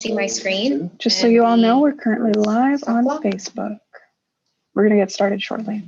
See my screen? Just so you all know, we're currently live on Facebook. We're going to get started shortly.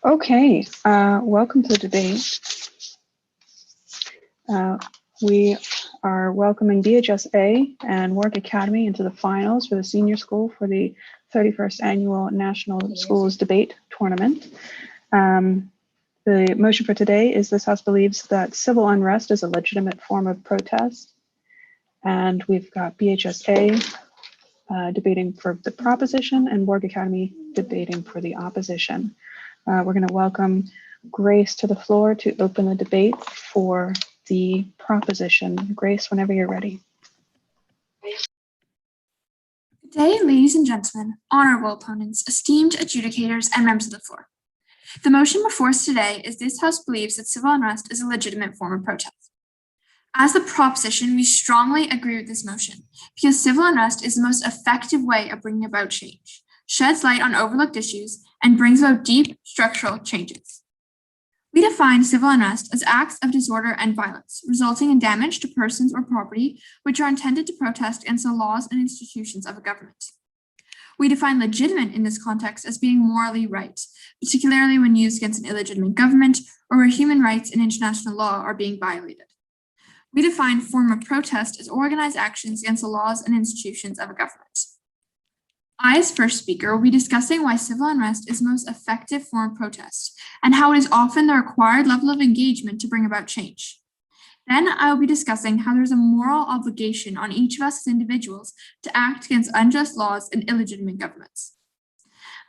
Okay, welcome to the debate. We are welcoming BHSA and Warwick Academy into the finals for the senior school for the 31st annual National Schools Debate Tournament. The motion for today is this House believes that civil unrest is a legitimate form of protest. And we've got BHSA debating for the proposition and Warwick Academy debating for the opposition. We're going to welcome Grace to the floor to open the debate for the proposition. Grace, whenever you're ready. Good day, ladies and gentlemen, honorable opponents, esteemed adjudicators, and members of the floor. The motion before us today is this House believes that civil unrest is a legitimate form of protest. As the proposition, we strongly agree with this motion because civil unrest is the most effective way of bringing about change, sheds light on overlooked issues, and brings about deep structural changes. We define civil unrest as acts of disorder and violence, resulting in damage to persons or property, which are intended to protest against the laws and institutions of a government. We define legitimate in this context as being morally right, particularly when used against an illegitimate government or where human rights and international law are being violated. We define form of protest as organized actions against the laws and institutions of a government. I, as first speaker, will be discussing why civil unrest is the most effective form of protest and how it is often the required level of engagement to bring about change. Then I will be discussing how there is a moral obligation on each of us as individuals to act against unjust laws and illegitimate governments.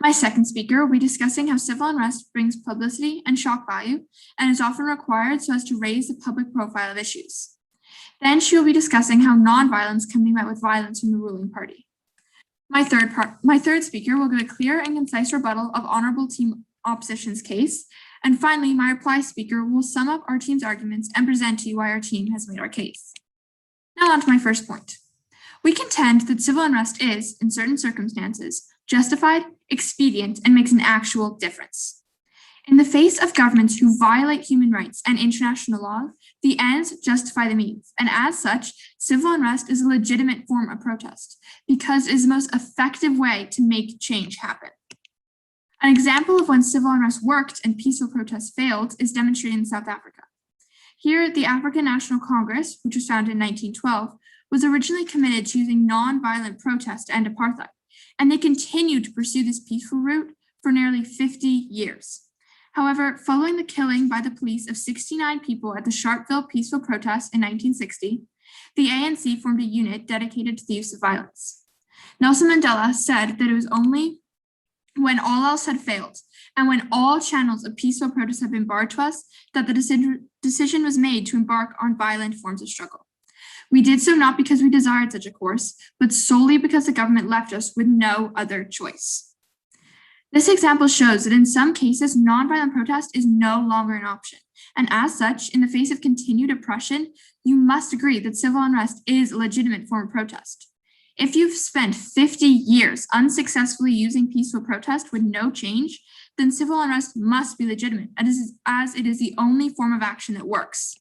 My second speaker will be discussing how civil unrest brings publicity and shock value and is often required so as to raise the public profile of issues. Then she will be discussing how nonviolence can be met with violence from the ruling party. My third speaker will give a clear and concise rebuttal of honorable team opposition's case. And finally, my reply speaker will sum up our team's arguments and present to you why our team has made our case. Now on to my first point. We contend that civil unrest is, in certain circumstances, justified, expedient, and makes an actual difference. In the face of governments who violate human rights and international law, the ends justify the means, and as such, civil unrest is a legitimate form of protest because it is the most effective way to make change happen. An example of when civil unrest worked and peaceful protests failed is demonstrated in South Africa. Here, the African National Congress, which was founded in 1912, was originally committed to using non-violent protest to end apartheid, and they continued to pursue this peaceful route for nearly 50 years. However, following the killing by the police of 69 people at the Sharpeville peaceful protest in 1960, the ANC formed a unit dedicated to the use of violence. Nelson Mandela said that it was only when all else had failed and when all channels of peaceful protest had been barred to us that the decision was made to embark on violent forms of struggle. We did so not because we desired such a course, but solely because the government left us with no other choice. This example shows that in some cases, nonviolent protest is no longer an option. And as such, in the face of continued oppression, you must agree that civil unrest is a legitimate form of protest. If you've spent 50 years unsuccessfully using peaceful protest with no change, then civil unrest must be legitimate, as it is the only form of action that works.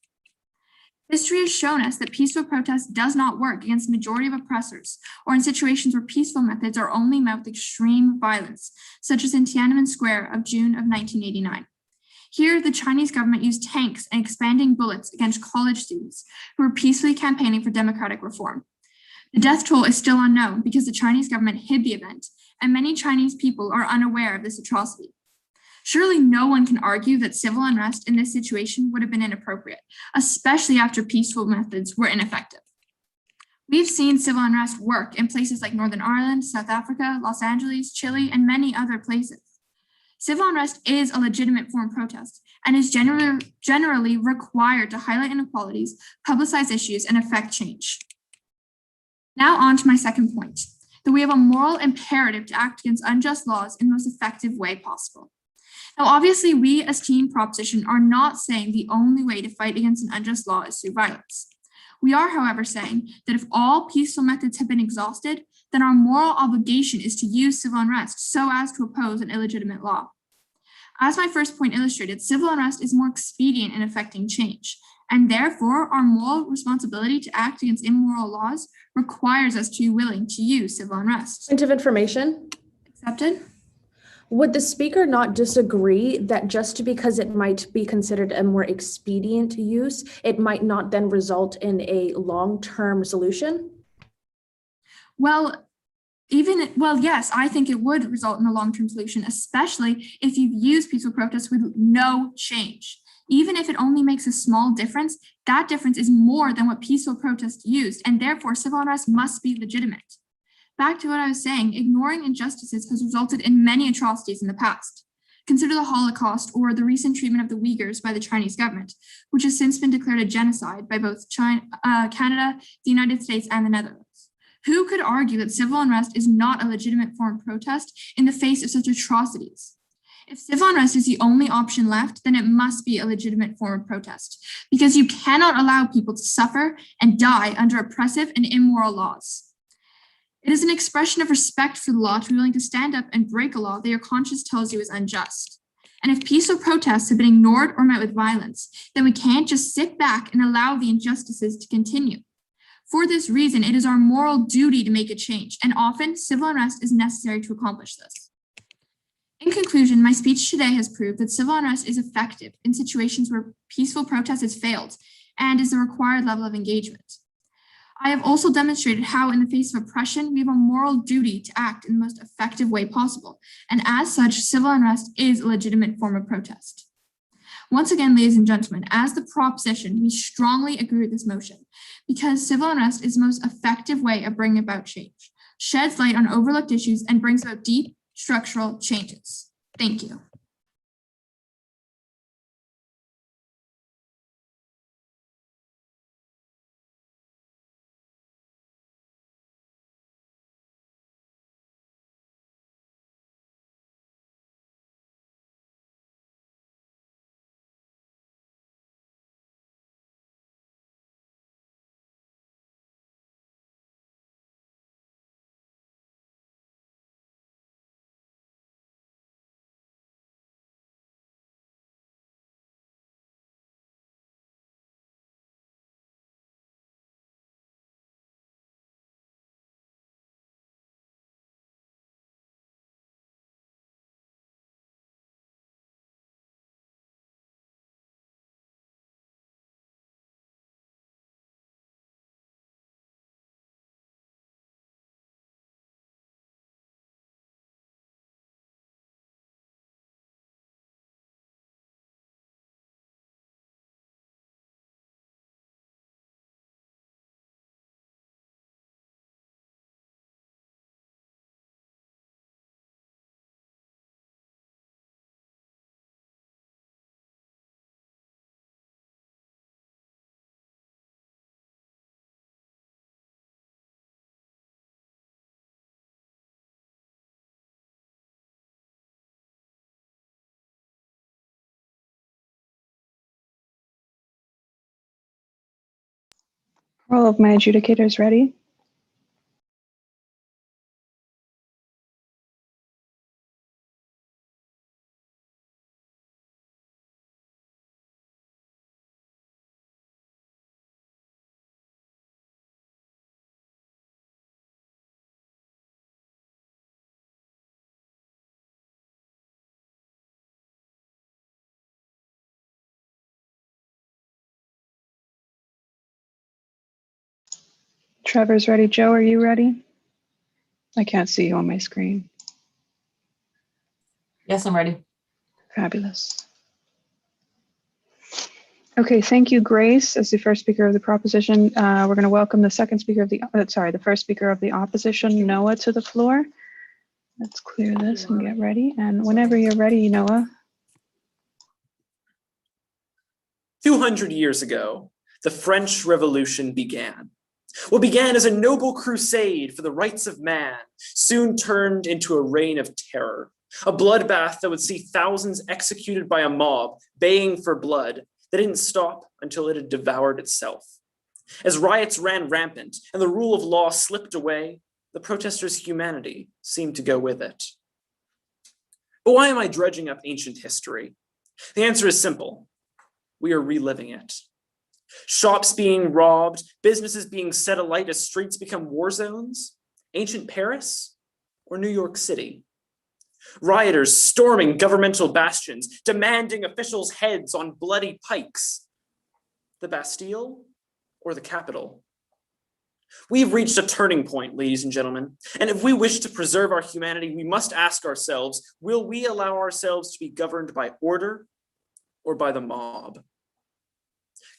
History has shown us that peaceful protest does not work against the majority of oppressors or in situations where peaceful methods are only met with extreme violence, such as in Tiananmen Square of June of 1989. Here, the Chinese government used tanks and expanding bullets against college students who were peacefully campaigning for democratic reform. The death toll is still unknown because the Chinese government hid the event, and many Chinese people are unaware of this atrocity. Surely no one can argue that civil unrest in this situation would have been inappropriate, especially after peaceful methods were ineffective. We've seen civil unrest work in places like Northern Ireland, South Africa, Los Angeles, Chile, and many other places. Civil unrest is a legitimate form of protest and is generally required to highlight inequalities, publicize issues, and affect change. Now on to my second point, that we have a moral imperative to act against unjust laws in the most effective way possible. Now, obviously, we as Team Proposition are not saying the only way to fight against an unjust law is through violence. We are, however, saying that if all peaceful methods have been exhausted, then our moral obligation is to use civil unrest so as to oppose an illegitimate law. As my first point illustrated, civil unrest is more expedient in effecting change, and therefore our moral responsibility to act against immoral laws requires us to be willing to use civil unrest. Point of information. Accepted? Would the speaker not disagree that just because it might be considered a more expedient use, it might not then result in a long-term solution? Yes, I think it would result in a long-term solution, especially if you've used peaceful protests with no change. Even if it only makes a small difference, that difference is more than what peaceful protests used, and therefore civil unrest must be legitimate. Back to what I was saying, ignoring injustices has resulted in many atrocities in the past. Consider the Holocaust or the recent treatment of the Uyghurs by the Chinese government, which has since been declared a genocide by both Canada, the United States, and the Netherlands. Who could argue that civil unrest is not a legitimate form of protest in the face of such atrocities? If civil unrest is the only option left, then it must be a legitimate form of protest, because you cannot allow people to suffer and die under oppressive and immoral laws. It is an expression of respect for the law to be willing to stand up and break a law that your conscience tells you is unjust. And if peaceful protests have been ignored or met with violence, then we can't just sit back and allow the injustices to continue. For this reason, it is our moral duty to make a change, and often civil unrest is necessary to accomplish this. In conclusion, my speech today has proved that civil unrest is effective in situations where peaceful protest has failed and is the required level of engagement. I have also demonstrated how, in the face of oppression, we have a moral duty to act in the most effective way possible, and as such, civil unrest is a legitimate form of protest. Once again, ladies and gentlemen, as the proposition, we strongly agree with this motion, because civil unrest is the most effective way of bringing about change, sheds light on overlooked issues, and brings about deep structural changes. Thank you. Are all of my adjudicators ready? Trevor's ready. Joe, are you ready? I can't see you on my screen. Yes, I'm ready. Fabulous. Okay, thank you, Grace, as the first speaker of the proposition. We're going to welcome the the first speaker of the opposition, Noah, to the floor. Let's clear this and get ready. And whenever you're ready, Noah. 200 years ago, the French Revolution began. What began as a noble crusade for the rights of man soon turned into a reign of terror, a bloodbath that would see thousands executed by a mob baying for blood that didn't stop until it had devoured itself. As riots ran rampant and the rule of law slipped away, the protesters' humanity seemed to go with it. But why am I dredging up ancient history? The answer is simple. We are reliving it. Shops being robbed, businesses being set alight as streets become war zones, ancient Paris or New York City. Rioters storming governmental bastions, demanding officials' heads on bloody pikes. The Bastille or the Capitol? We've reached a turning point, ladies and gentlemen, and if we wish to preserve our humanity, we must ask ourselves, will we allow ourselves to be governed by order or by the mob?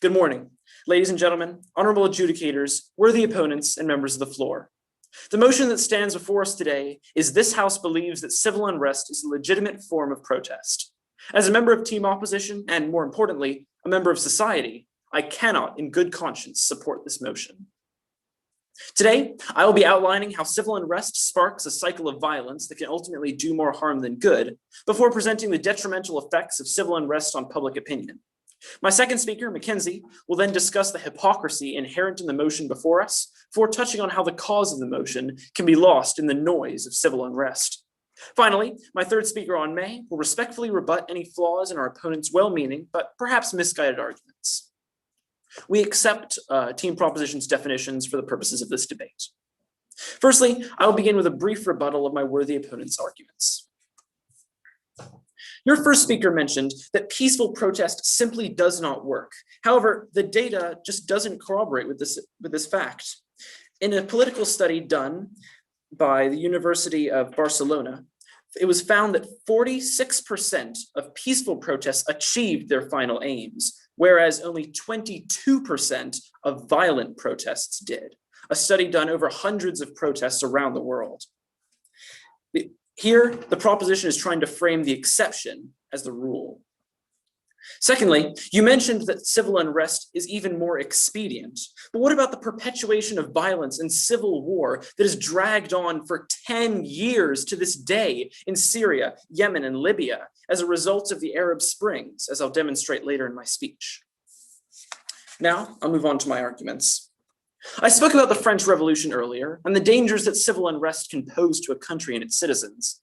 Good morning, ladies and gentlemen, honorable adjudicators, worthy opponents, and members of the floor. The motion that stands before us today is this House believes that civil unrest is a legitimate form of protest. As a member of team opposition, and more importantly, a member of society, I cannot in good conscience support this motion. Today, I will be outlining how civil unrest sparks a cycle of violence that can ultimately do more harm than good, before presenting the detrimental effects of civil unrest on public opinion. My second speaker, Mackenzie, will then discuss the hypocrisy inherent in the motion before us, before touching on how the cause of the motion can be lost in the noise of civil unrest. Finally, my third speaker on May will respectfully rebut any flaws in our opponent's well-meaning, but perhaps misguided arguments. We accept team proposition's definitions for the purposes of this debate. Firstly, I will begin with a brief rebuttal of my worthy opponent's arguments. Your first speaker mentioned that peaceful protest simply does not work. However, the data just doesn't corroborate with this fact. In a political study done by the University of Barcelona, it was found that 46% of peaceful protests achieved their final aims, whereas only 22% of violent protests did. A study done over hundreds of protests around the world. Here, the proposition is trying to frame the exception as the rule. Secondly, you mentioned that civil unrest is even more expedient. But what about the perpetuation of violence and civil war that has dragged on for 10 years to this day in Syria, Yemen, and Libya as a result of the Arab Springs, as I'll demonstrate later in my speech? Now, I'll move on to my arguments. I spoke about the French Revolution earlier and the dangers that civil unrest can pose to a country and its citizens.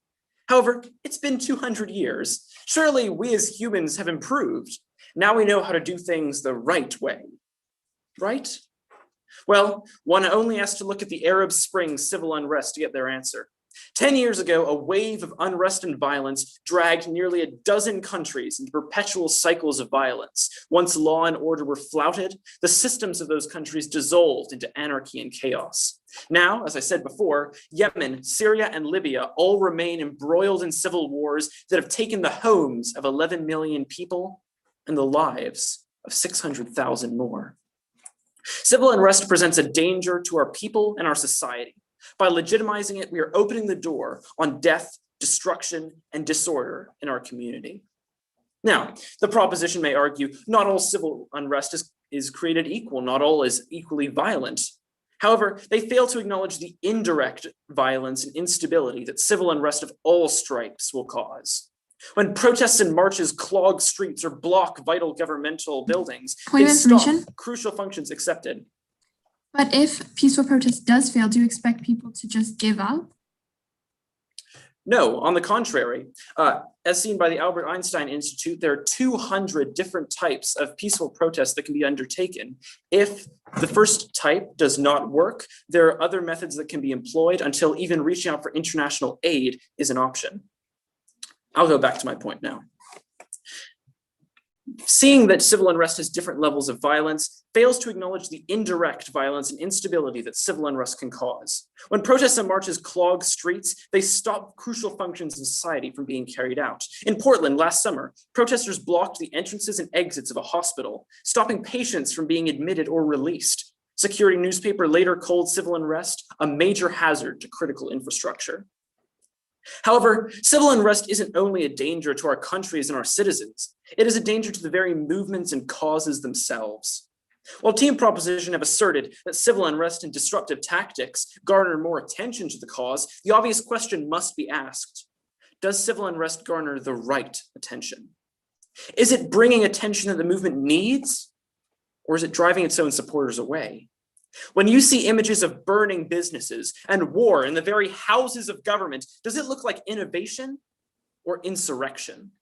However, it's been 200 years. Surely we as humans have improved. Now we know how to do things the right way, right? Well, one only has to look at the Arab Spring civil unrest to get their answer. 10 years ago, a wave of unrest and violence dragged nearly a dozen countries into perpetual cycles of violence. Once law and order were flouted, the systems of those countries dissolved into anarchy and chaos. Now, as I said before, Yemen, Syria, and Libya all remain embroiled in civil wars that have taken the homes of 11 million people and the lives of 600,000 more. Civil unrest presents a danger to our people and our society. By legitimizing it, we are opening the door on death, destruction, and disorder in our community. Now, the proposition may argue not all civil unrest is created equal, not all is equally violent. However, they fail to acknowledge the indirect violence and instability that civil unrest of all stripes will cause. When protests and marches clog streets or block vital governmental buildings, Point they of stop information. crucial functions accepted. But if peaceful protest does fail, do you expect people to just give up? No, on the contrary, as seen by the Albert Einstein Institute, there are 200 different types of peaceful protests that can be undertaken. If the first type does not work, there are other methods that can be employed until even reaching out for international aid is an option. I'll go back to my point now. Seeing that civil unrest has different levels of violence fails to acknowledge the indirect violence and instability that civil unrest can cause. When protests and marches clog streets, they stop crucial functions in society from being carried out. In Portland last summer, protesters blocked the entrances and exits of a hospital, stopping patients from being admitted or released. Security newspaper later called civil unrest a major hazard to critical infrastructure. However, civil unrest isn't only a danger to our countries and our citizens, it is a danger to the very movements and causes themselves. While Team Proposition have asserted that civil unrest and disruptive tactics garner more attention to the cause, the obvious question must be asked: does civil unrest garner the right attention? Is it bringing attention that the movement needs, or is it driving its own supporters away? When you see images of burning businesses and war in the very houses of government, does it look like innovation or insurrection?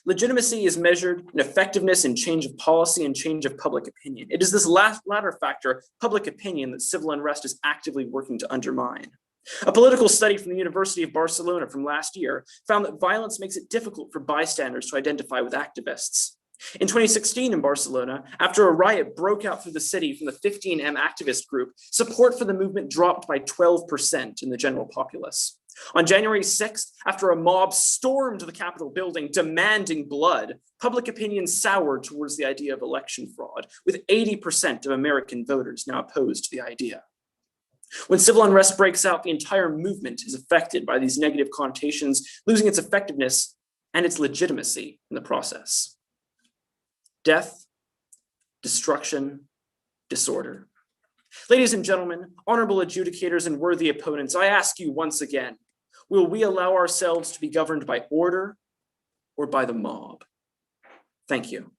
Legitimacy is measured in effectiveness in change of policy and change of public opinion. It is this latter factor, public opinion, that civil unrest is actively working to undermine. A political study from the University of Barcelona from last year found that violence makes it difficult for bystanders to identify with activists. In 2016 in Barcelona, after a riot broke out through the city from the 15M activist group, support for the movement dropped by 12% in the general populace. On January 6th, after a mob stormed the Capitol building demanding blood, public opinion soured towards the idea of election fraud, with 80% of American voters now opposed to the idea. When civil unrest breaks out, the entire movement is affected by these negative connotations, losing its effectiveness and its legitimacy in the process. Death, destruction, disorder. Ladies and gentlemen, honorable adjudicators and worthy opponents, I ask you once again, will we allow ourselves to be governed by order or by the mob? Thank you.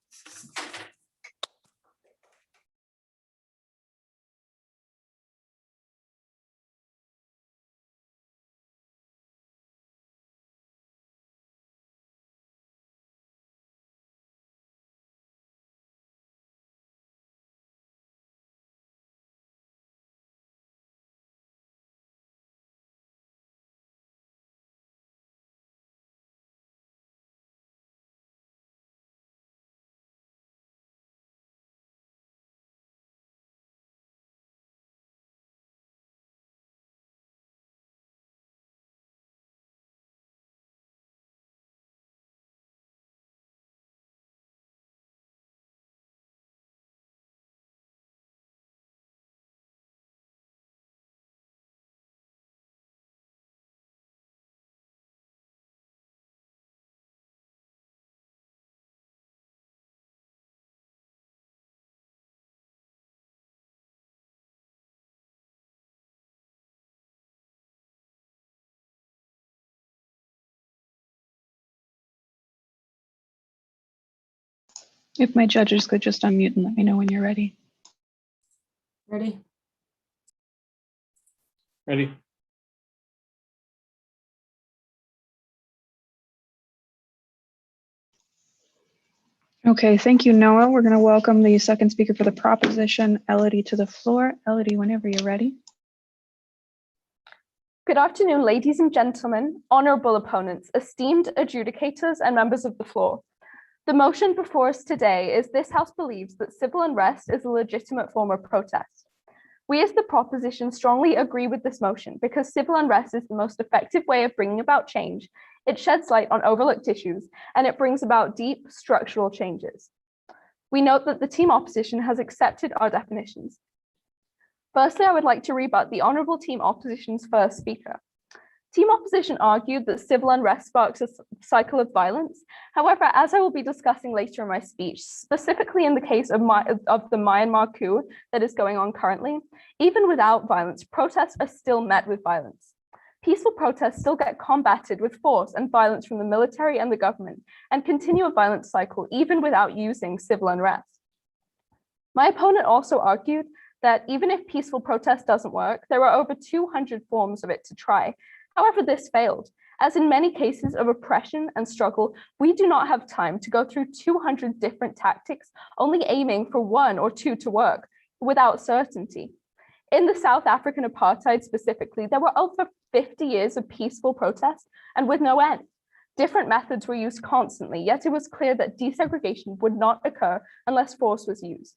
If my judges could just unmute and let me know when you're ready. Ready? Ready? Okay, thank you, Noah. We're going to welcome the second speaker for the proposition, Elodie, to the floor. Elodie, whenever you're ready. Good afternoon, ladies and gentlemen, honorable opponents, esteemed adjudicators and members of the floor. The motion before us today is this House believes that civil unrest is a legitimate form of protest. We as the proposition strongly agree with this motion because civil unrest is the most effective way of bringing about change. It sheds light on overlooked issues and it brings about deep structural changes. We note that the team opposition has accepted our definitions. Firstly, I would like to rebut the honorable team opposition's first speaker. Team opposition argued that civil unrest sparks a cycle of violence. However, as I will be discussing later in my speech, specifically in the case of the Myanmar coup that is going on currently, even without violence, protests are still met with violence. Peaceful protests still get combated with force and violence from the military and the government and continue a violent cycle even without using civil unrest. My opponent also argued that even if peaceful protest doesn't work, there are over 200 forms of it to try. However, this failed. As in many cases of oppression and struggle, we do not have time to go through 200 different tactics, only aiming for one or two to work without certainty. In the South African apartheid specifically, there were over 50 years of peaceful protest and with no end. Different methods were used constantly, yet it was clear that desegregation would not occur unless force was used.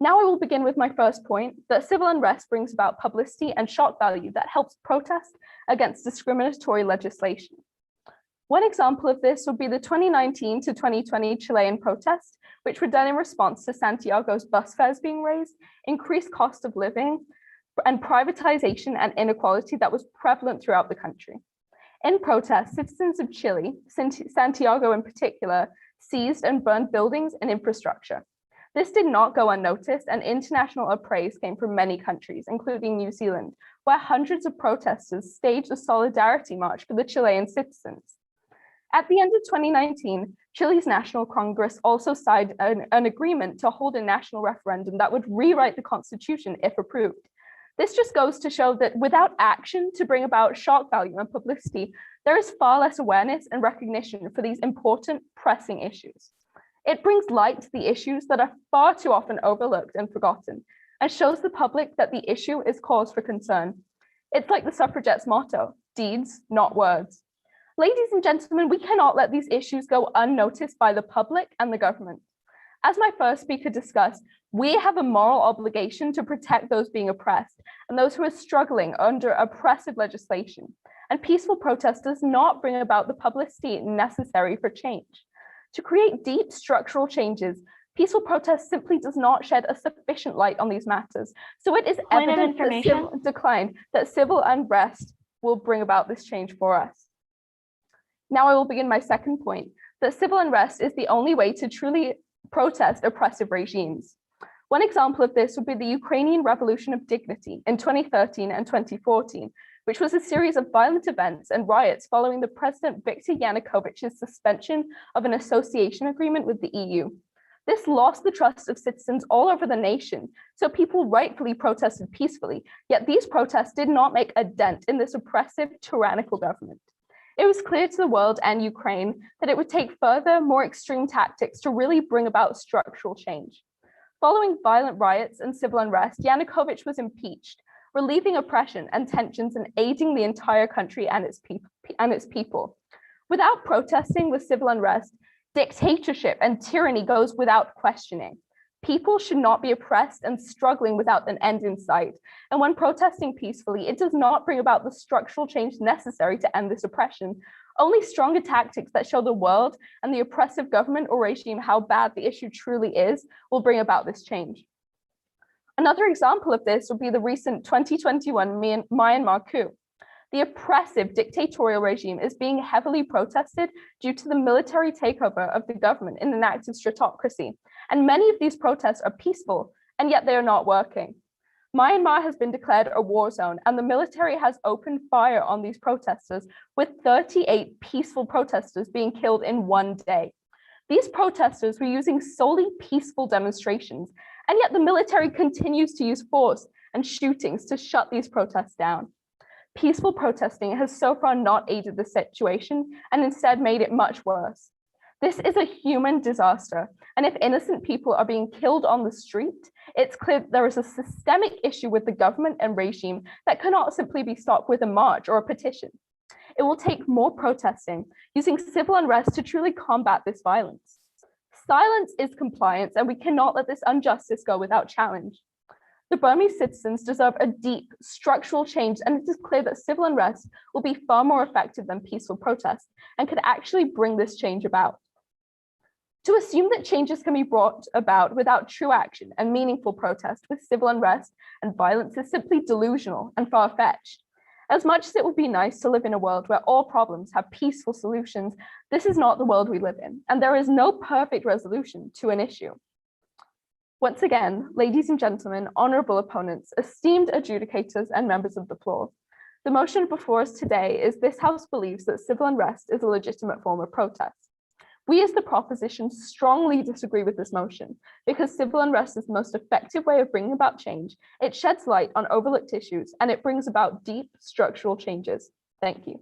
Now I will begin with my first point, that civil unrest brings about publicity and shock value that helps protest against discriminatory legislation. One example of this would be the 2019 to 2020 Chilean protests, which were done in response to Santiago's bus fares being raised, increased cost of living, and privatization and inequality that was prevalent throughout the country. In protest, citizens of Chile, Santiago in particular, seized and burned buildings and infrastructure. This did not go unnoticed, and international appraise came from many countries, including New Zealand, where hundreds of protesters staged a solidarity march for the Chilean citizens. At the end of 2019, Chile's National Congress also signed an agreement to hold a national referendum that would rewrite the constitution if approved. This just goes to show that without action to bring about shock value and publicity, there is far less awareness and recognition for these important, pressing issues. It brings light to the issues that are far too often overlooked and forgotten, and shows the public that the issue is cause for concern. It's like the suffragettes' motto, deeds, not words. Ladies and gentlemen, we cannot let these issues go unnoticed by the public and the government. As my first speaker discussed, we have a moral obligation to protect those being oppressed and those who are struggling under oppressive legislation. And peaceful protest does not bring about the publicity necessary for change. To create deep structural changes, peaceful protest simply does not shed a sufficient light on these matters. So it is evident that civil unrest will bring about this change for us. Now I will begin my second point, that civil unrest is the only way to truly protest oppressive regimes. One example of this would be the Ukrainian Revolution of Dignity in 2013 and 2014, which was a series of violent events and riots following the President Viktor Yanukovych's suspension of an association agreement with the EU. This lost the trust of citizens all over the nation, so people rightfully protested peacefully, yet these protests did not make a dent in this oppressive, tyrannical government. It was clear to the world and Ukraine that it would take further, more extreme tactics to really bring about structural change. Following violent riots and civil unrest, Yanukovych was impeached, relieving oppression and tensions and aiding the entire country and its people. Without protesting with civil unrest, dictatorship and tyranny goes without questioning. People should not be oppressed and struggling without an end in sight. And when protesting peacefully, it does not bring about the structural change necessary to end this oppression. Only stronger tactics that show the world and the oppressive government or regime how bad the issue truly is will bring about this change. Another example of this would be the recent 2021 Myanmar coup. The oppressive dictatorial regime is being heavily protested due to the military takeover of the government in an act of stratocracy. And many of these protests are peaceful, and yet they are not working. Myanmar has been declared a war zone, and the military has opened fire on these protesters, with 38 peaceful protesters being killed in one day. These protesters were using solely peaceful demonstrations, and yet the military continues to use force and shootings to shut these protests down. Peaceful protesting has so far not aided the situation and instead made it much worse. This is a human disaster, and if innocent people are being killed on the street, it's clear that there is a systemic issue with the government and regime that cannot simply be stopped with a march or a petition. It will take more protesting, using civil unrest to truly combat this violence. Silence is compliance, and we cannot let this injustice go without challenge. The Burmese citizens deserve a deep structural change, and it is clear that civil unrest will be far more effective than peaceful protest and could actually bring this change about. To assume that changes can be brought about without true action and meaningful protest with civil unrest and violence is simply delusional and far-fetched. As much as it would be nice to live in a world where all problems have peaceful solutions, this is not the world we live in, and there is no perfect resolution to an issue. Once again, ladies and gentlemen, honorable opponents, esteemed adjudicators and members of the floor, the motion before us today is this House believes that civil unrest is a legitimate form of protest. We as the proposition strongly disagree with this motion because civil unrest is the most effective way of bringing about change. It sheds light on overlooked issues and it brings about deep structural changes. Thank you.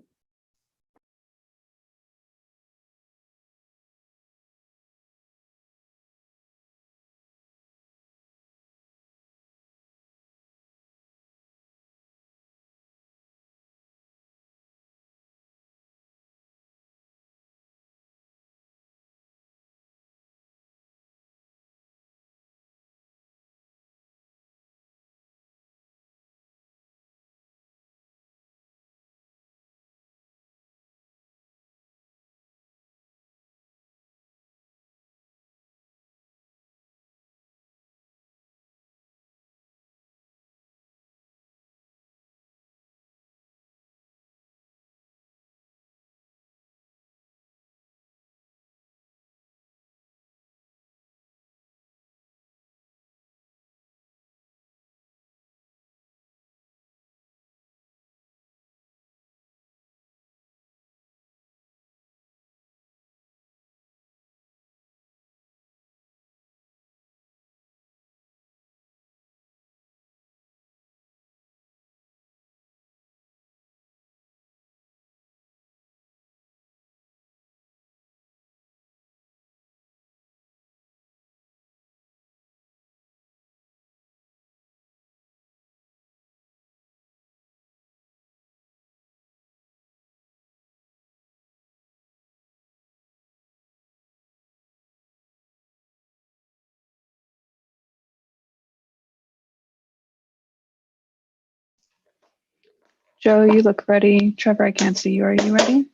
Joe, you look ready. Trevor, I can't see you. Are you ready?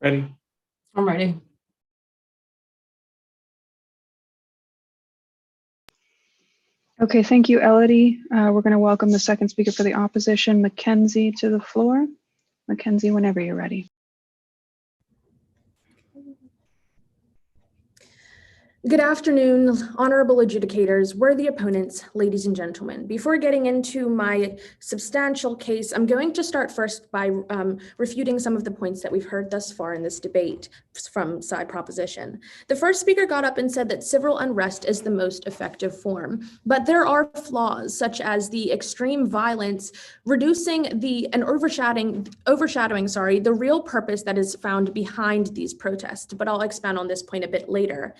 Ready? I'm ready. Okay, thank you, Elodie. We're going to welcome the second speaker for the opposition, Mackenzie, to the floor. Mackenzie, whenever you're ready. Good afternoon, honorable adjudicators, worthy opponents, ladies and gentlemen. Before getting into my substantial case, I'm going to start first by refuting some of the points that we've heard thus far in this debate from side proposition. The first speaker got up and said that civil unrest is the most effective form, but there are flaws such as the extreme violence, reducing and overshadowing the real purpose that is found behind these protests, but I'll expand on this point a bit later.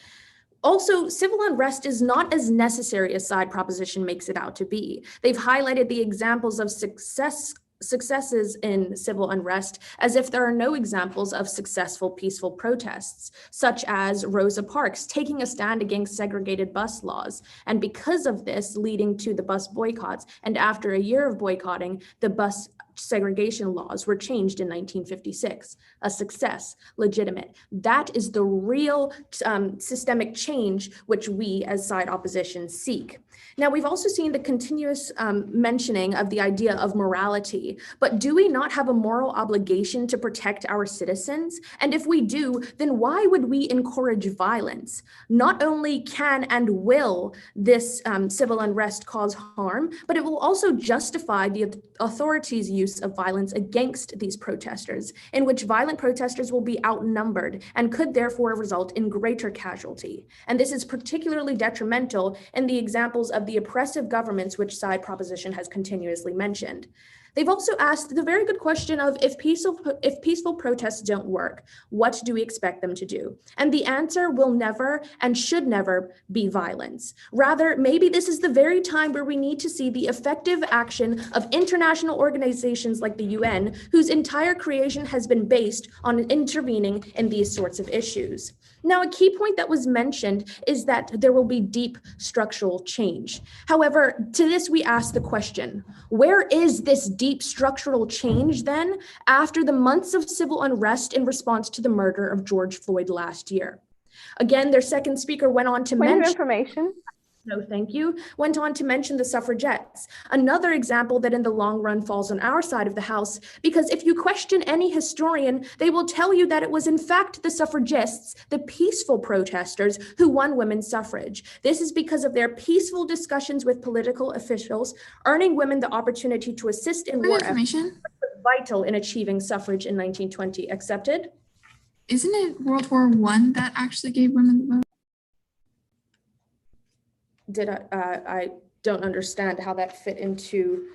Also, civil unrest is not as necessary as side proposition makes it out to be. They've highlighted the examples of successes in civil unrest as if there are no examples of successful peaceful protests, such as Rosa Parks taking a stand against segregated bus laws. And because of this, leading to the bus boycotts. And after a year of boycotting, the bus segregation laws were changed in 1956. A success, legitimate. That is the real systemic change which we as side opposition seek. Now, we've also seen the continuous mentioning of the idea of morality, but do we not have a moral obligation to protect our citizens? And if we do, then why would we encourage violence? Not only can and will this civil unrest cause harm, but it will also justify the authorities' use of violence against these protesters, in which violent protesters will be outnumbered and could therefore result in greater casualty. And this is particularly detrimental in the examples of the oppressive governments which side proposition has continuously mentioned. They've also asked the very good question of if peaceful protests don't work, what do we expect them to do? And the answer will never and should never be violence. Rather, maybe this is the very time where we need to see the effective action of international organizations like the UN, whose entire creation has been based on intervening in these sorts of issues. Now, a key point that was mentioned is that there will be deep structural change. However, to this we ask the question, where is this deep structural change then after the months of civil unrest in response to the murder of George Floyd last year? Again, their second speaker went on to mention— information. No, thank you. Went on to mention the suffragettes, another example that in the long run falls on our side of the house, because if you question any historian, they will tell you that it was in fact the suffragists, the peaceful protesters, who won women's suffrage. This is because of their peaceful discussions with political officials, earning women the opportunity to assist in war efforts, vital in achieving suffrage in 1920. Accepted? Isn't it World War I that actually gave women the vote? I don't understand how that fit into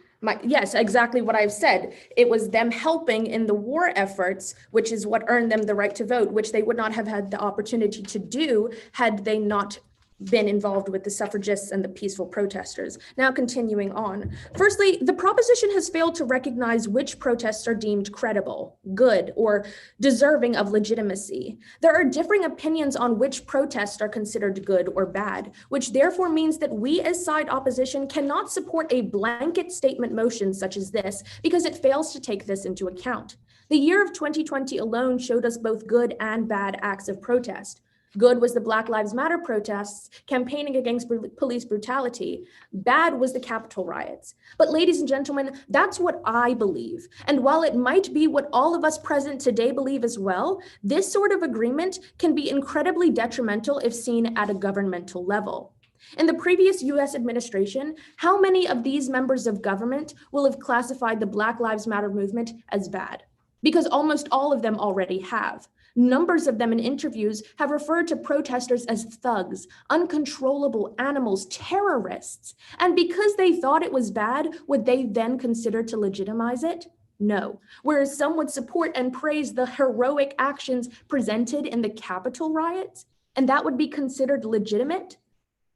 yes, exactly what I've said. It was them helping in the war efforts, which is what earned them the right to vote, which they would not have had the opportunity to do had they not been involved with the suffragists and the peaceful protesters. Now continuing on. Firstly, the proposition has failed to recognize which protests are deemed credible, good, or deserving of legitimacy. There are differing opinions on which protests are considered good or bad, which therefore means that we as side opposition cannot support a blanket statement motion such as this because it fails to take this into account. The year of 2020 alone showed us both good and bad acts of protest. Good was the Black Lives Matter protests campaigning against police brutality. Bad was the Capitol riots. But ladies and gentlemen, that's what I believe. And while it might be what all of us present today believe as well, this sort of agreement can be incredibly detrimental if seen at a governmental level. In the previous US administration, how many of these members of government will have classified the Black Lives Matter movement as bad? Because almost all of them already have. Numbers of them in interviews have referred to protesters as thugs, uncontrollable animals, terrorists. And because they thought it was bad, would they then consider to legitimize it? No. Whereas some would support and praise the heroic actions presented in the Capitol riots, and that would be considered legitimate.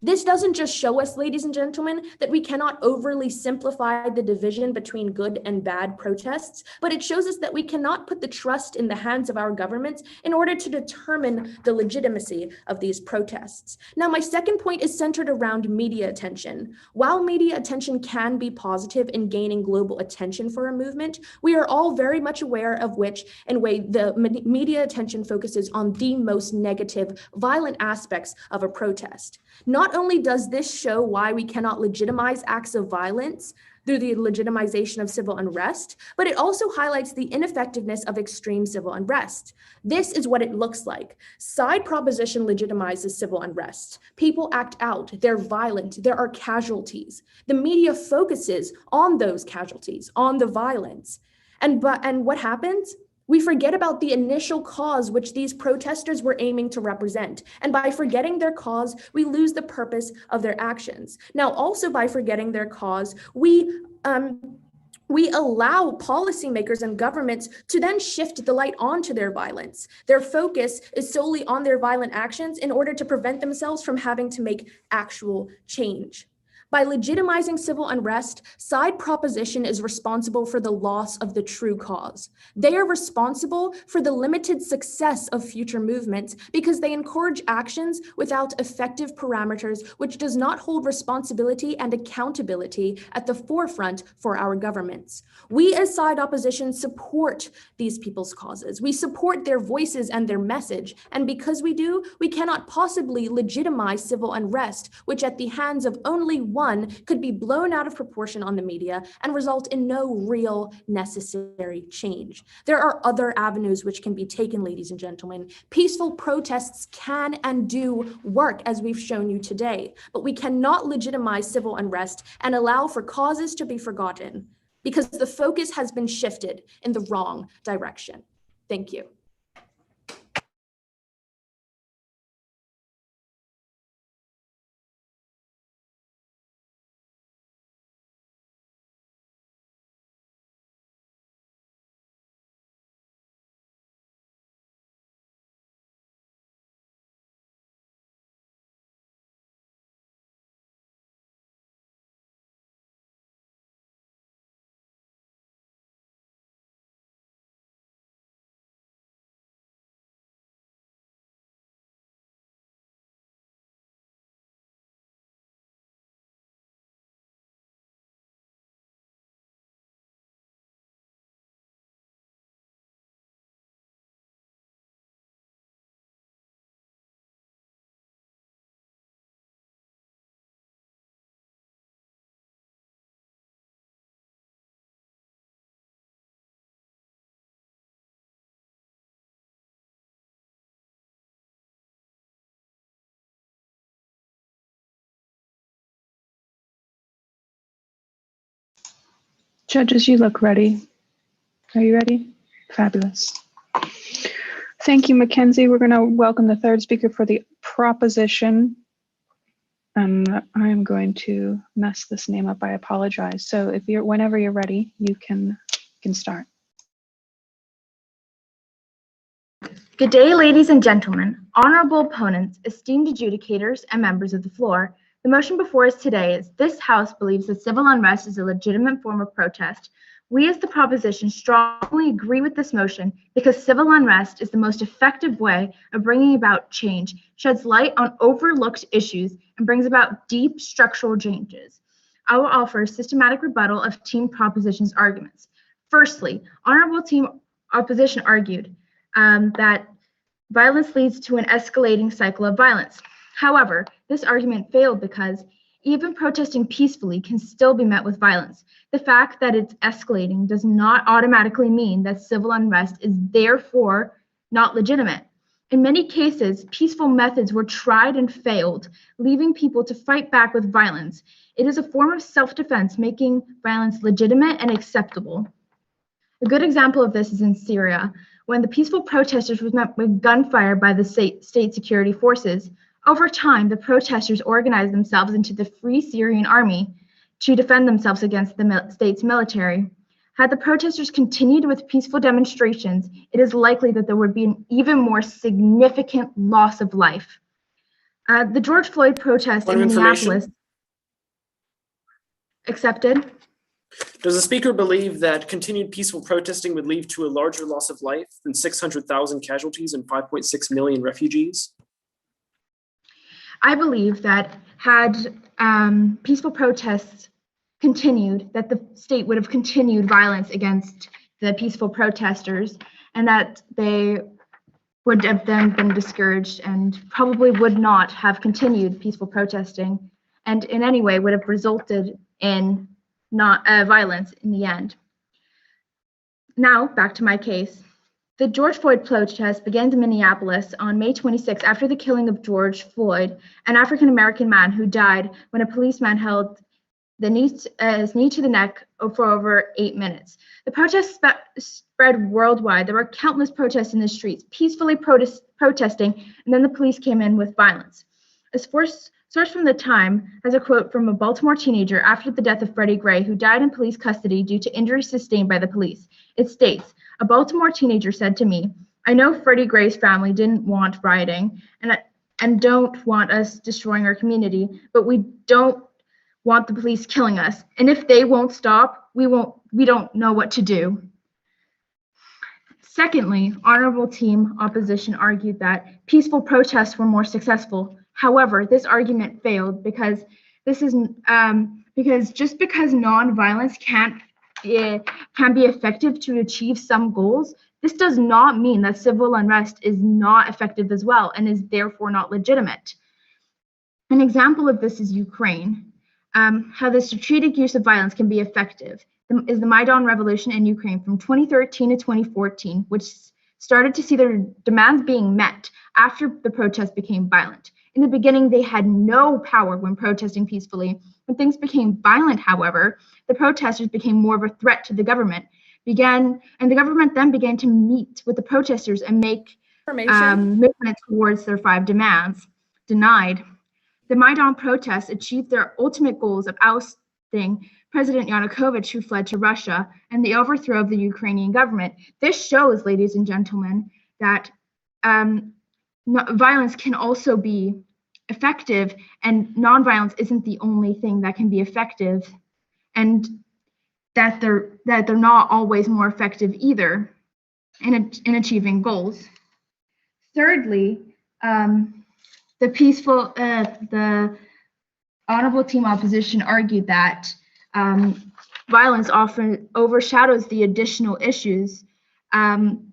This doesn't just show us, ladies and gentlemen, that we cannot overly simplify the division between good and bad protests, but it shows us that we cannot put the trust in the hands of our governments in order to determine the legitimacy of these protests. Now, my second point is centered around media attention. While media attention can be positive in gaining global attention for a movement, we are all very much aware of which and way the media attention focuses on the most negative, violent aspects of a protest. Not only does this show why we cannot legitimize acts of violence through the legitimization of civil unrest, but it also highlights the ineffectiveness of extreme civil unrest. This is what it looks like. Side proposition legitimizes civil unrest. People act out, they're violent, there are casualties. The media focuses on those casualties, on the violence. And what happens? We forget about the initial cause which these protesters were aiming to represent. And by forgetting their cause, we lose the purpose of their actions. Now, also by forgetting their cause, we allow policymakers and governments to then shift the light onto their violence. Their focus is solely on their violent actions in order to prevent themselves from having to make actual change. By legitimizing civil unrest, side proposition is responsible for the loss of the true cause. They are responsible for the limited success of future movements because they encourage actions without effective parameters, which does not hold responsibility and accountability at the forefront for our governments. We as side opposition support these people's causes. We support their voices and their message. And because we do, we cannot possibly legitimize civil unrest, which at the hands of only one could be blown out of proportion on the media and result in no real necessary change. There are other avenues which can be taken, ladies and gentlemen. Peaceful protests can and do work, as we've shown you today, but we cannot legitimize civil unrest and allow for causes to be forgotten because the focus has been shifted in the wrong direction. Thank you. Judges, you look ready. Are you ready? Fabulous. Thank you, Mackenzie. We're going to welcome the third speaker for the proposition. And I'm going to mess this name up. I apologize. So whenever you're ready, you can start. Good day, ladies and gentlemen, honorable opponents, esteemed adjudicators, and members of the floor. The motion before us today is this House believes that civil unrest is a legitimate form of protest. We as the proposition strongly agree with this motion because civil unrest is the most effective way of bringing about change, sheds light on overlooked issues, and brings about deep structural changes. I will offer a systematic rebuttal of Team Proposition's arguments. Firstly, honorable Team Opposition argued that violence leads to an escalating cycle of violence. However, this argument failed because even protesting peacefully can still be met with violence. The fact that it's escalating does not automatically mean that civil unrest is therefore not legitimate. In many cases, peaceful methods were tried and failed, leaving people to fight back with violence. It is a form of self-defense, making violence legitimate and acceptable. A good example of this is in Syria, when the peaceful protesters were met with gunfire by the state security forces. Over time, the protesters organized themselves into the Free Syrian Army to defend themselves against the state's military. Had the protesters continued with peaceful demonstrations, it is likely that there would be an even more significant loss of life. The George Floyd protest in Minneapolis. Accepted. Does the speaker believe that continued peaceful protesting would lead to a larger loss of life than 600,000 casualties and 5.6 million refugees? I believe that had peaceful protests continued, that the state would have continued violence against the peaceful protesters, and that they would have then been discouraged and probably would not have continued peaceful protesting, and in any way would have resulted in not violence in the end. Now, back to my case. The George Floyd protest began in Minneapolis on May 26 after the killing of George Floyd, an African-American man who died when a policeman held his knee to the neck for over 8 minutes. The protest spread worldwide. There were countless protests in the streets, peacefully protesting, and then the police came in with violence. A source from the Time has a quote from a Baltimore teenager after the death of Freddie Gray, who died in police custody due to injuries sustained by the police. It states, "A Baltimore teenager said to me, 'I know Freddie Gray's family didn't want rioting and don't want us destroying our community, but we don't want the police killing us. And if they won't stop, we don't know what to do.'" Secondly, honorable Team Opposition argued that peaceful protests were more successful. However, this argument failed because just because nonviolence can be effective to achieve some goals, this does not mean that civil unrest is not effective as well and is therefore not legitimate. An example of this is Ukraine. How the strategic use of violence can be effective is the Maidan Revolution in Ukraine from 2013 to 2014, which started to see their demands being met after the protests became violent. In the beginning, they had no power when protesting peacefully. When things became violent, however, the protesters became more of a threat to the government. And the government then began to meet with the protesters and make movements towards their 5 demands. Denied. The Maidan protests achieved their ultimate goals of ousting President Yanukovych, who fled to Russia, and the overthrow of the Ukrainian government. This shows, ladies and gentlemen, that violence can also be effective, and nonviolence isn't the only thing that can be effective, and that they're not always more effective either in achieving goals. Thirdly, the honorable Team Opposition argued that violence often overshadows the additional issues and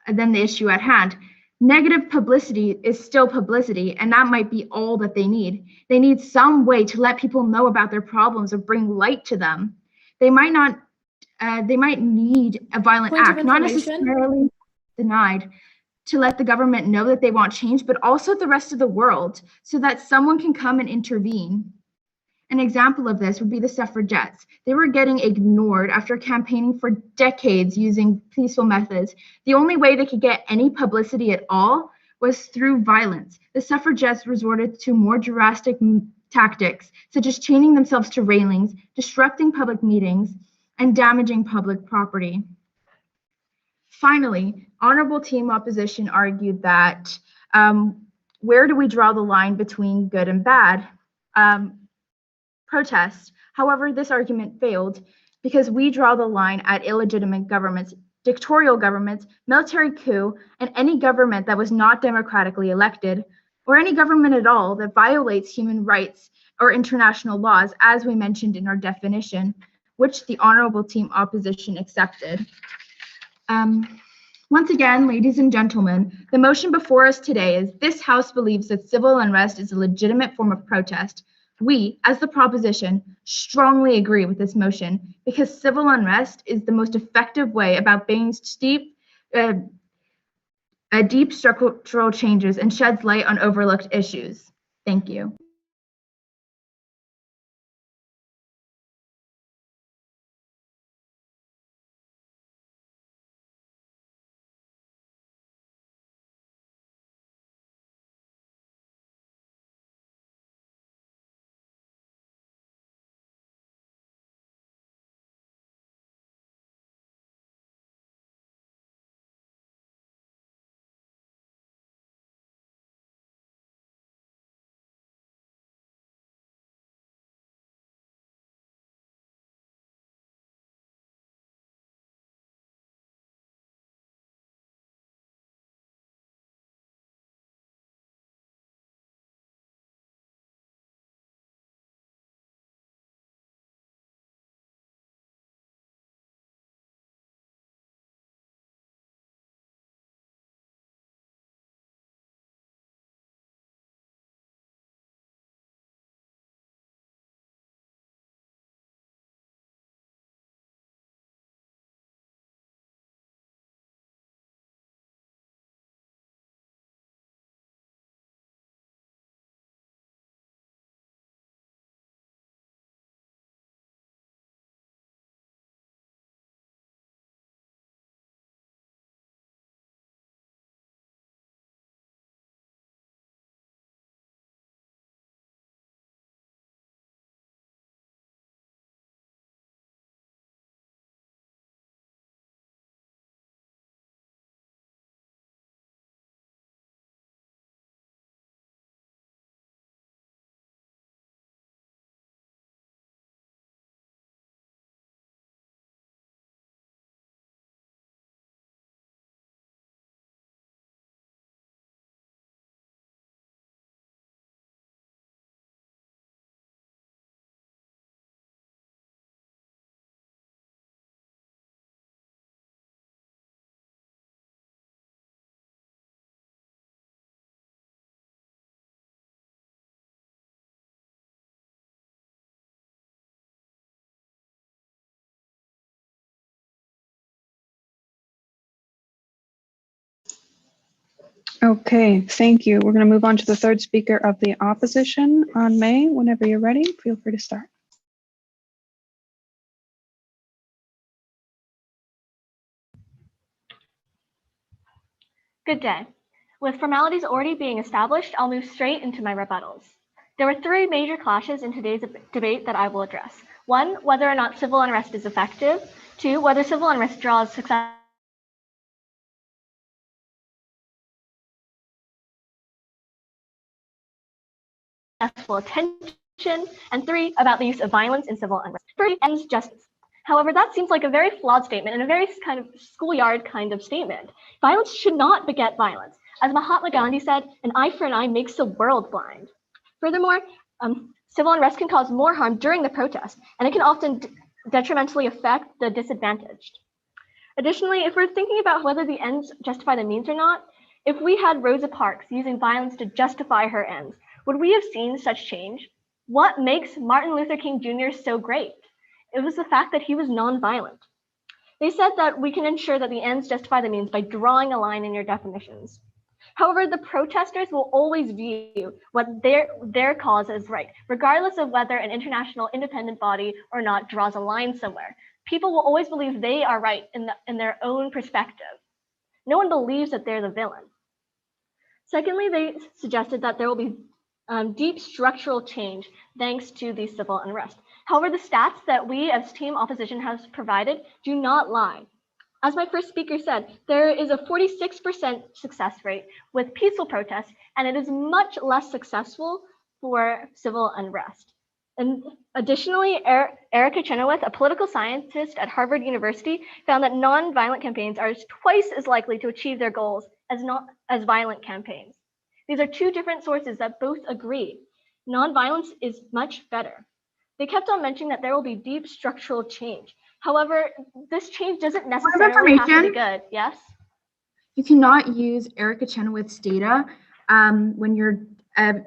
then the issue at hand. Negative publicity is still publicity, and that might be all that they need. They need some way to let people know about their problems or bring light to them. They might need a violent act, not necessarily denied, to let the government know that they want change, but also the rest of the world, so that someone can come and intervene. An example of this would be the suffragettes. They were getting ignored after campaigning for decades using peaceful methods. The only way they could get any publicity at all was through violence. The suffragettes resorted to more drastic tactics, such as chaining themselves to railings, disrupting public meetings, and damaging public property. Finally, honorable team opposition argued that where do we draw the line between good and bad protest? However, this argument failed because we draw the line at illegitimate governments, dictatorial governments, military coup, and any government that was not democratically elected, or any government at all that violates human rights or international laws, as we mentioned in our definition, which the honorable team opposition accepted. Once again, ladies and gentlemen, the motion before us today is this House believes that civil unrest is a legitimate form of protest. We, as the proposition, strongly agree with this motion because civil unrest is the most effective way about bringing deep structural changes and sheds light on overlooked issues. Thank you. Okay, thank you. We're going to move on to the third speaker of the opposition on May. Whenever you're ready, feel free to start. Good day. With formalities already being established, I'll move straight into my rebuttals. There were three major clashes in today's debate that I will address. One, whether or not civil unrest is effective. Two, whether civil unrest draws successful attention. And three, about the use of violence in civil unrest. Three, ends justice. However, that seems like a very flawed statement and a very kind of schoolyard kind of statement. Violence should not beget violence. As Mahatma Gandhi said, an eye for an eye makes the world blind. Furthermore, civil unrest can cause more harm during the protest, and it can often detrimentally affect the disadvantaged. Additionally, if we're thinking about whether the ends justify the means or not, if we had Rosa Parks using violence to justify her ends, would we have seen such change? What makes Martin Luther King Jr. so great? It was the fact that he was nonviolent. They said that we can ensure that the ends justify the means by drawing a line in your definitions. However, the protesters will always view what their cause is right, regardless of whether an international independent body or not draws a line somewhere. People will always believe they are right in their own perspective. No one believes that they're the villain. Secondly, they suggested that there will be deep structural change thanks to the civil unrest. However, the stats that we as team opposition has provided do not lie. As my first speaker said, there is a 46% success rate with peaceful protests, and it is much less successful for civil unrest. And additionally, Erica Chenoweth, a political scientist at Harvard University, found that nonviolent campaigns are twice as likely to achieve their goals as violent campaigns. These are two different sources that both agree. Nonviolence is much better. They kept on mentioning that there will be deep structural change. However, this change doesn't necessarily have to be good. Yes? You cannot use Erica Chenoweth's data when you're,